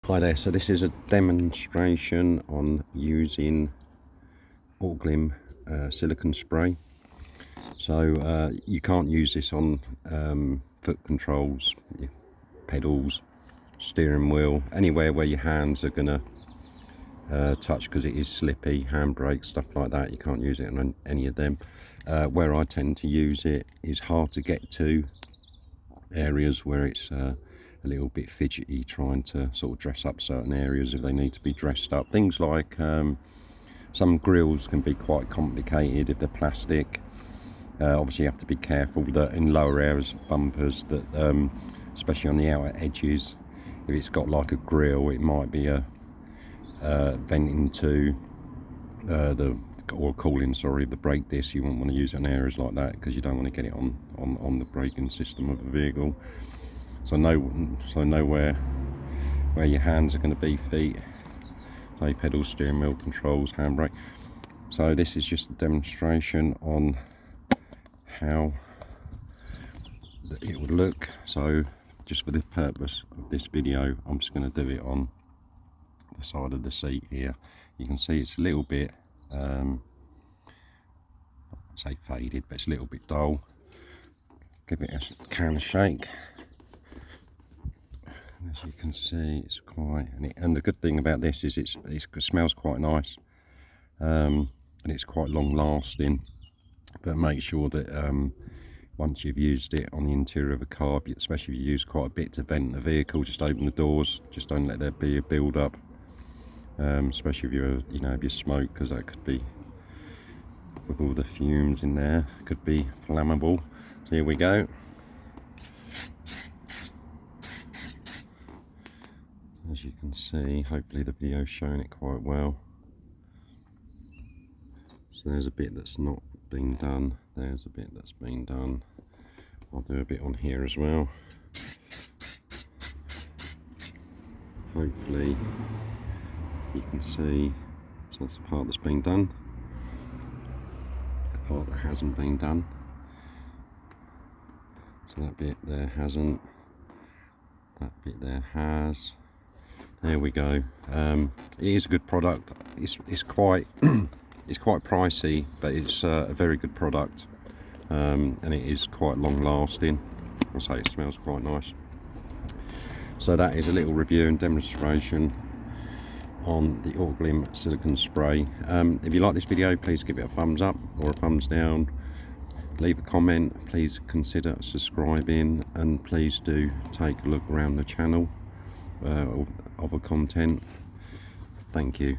Hi there, so this is a demonstration on using Autoglym silicone spray. So you can't use this on foot controls, pedals, steering wheel, anywhere where your hands are going to touch, because it is slippy, handbrake, stuff like that. You can't use it on any of them. Where I tend to use it is hard to get to, areas where it's a little bit fidgety, trying to sort of dress up certain areas if they need to be dressed up. Things like some grills can be quite complicated if they're plastic. Obviously you have to be careful that in lower areas, bumpers, that especially on the outer edges, if it's got like a grill, it might be a venting to or cooling, sorry, the brake disc. You won't want to use it in areas like that because you don't want to get it on the braking system of the vehicle. So know where your hands are going to be, feet, say pedals, steering wheel, controls, handbrake. So this is just a demonstration on how it would look. So just for the purpose of this video, I'm just going to do it on the side of the seat here. You can see it's a little bit I'd say faded, but it's a little bit dull. Give it a can of shake. And as you can see, it's quite, and the good thing about this is it smells quite nice, and it's quite long lasting. But make sure that once you've used it on the interior of a car, especially if you use quite a bit to vent the vehicle, just open the doors. Just don't let there be a build up, especially if you're, if you smoke, because that could be, with all the fumes in there, could be flammable. So here we go. As you can see, hopefully the video's showing it quite well. So there's a bit that's not been done, there's a bit that's been done. I'll do a bit on here as well. Hopefully you can see, so that's the part that's been done. The part that hasn't been done. So that bit there hasn't, that bit there has. There we go. It is a good product. It's quite it's quite pricey, but it's a very good product, and it is quite long lasting. I'll say it smells quite nice. So that is a little review and demonstration on the Autoglym silicone spray. If you like this video, please give it a thumbs up or a thumbs down. Leave a comment. Please consider subscribing, and please do take a look around the channel. Other content. Thank you.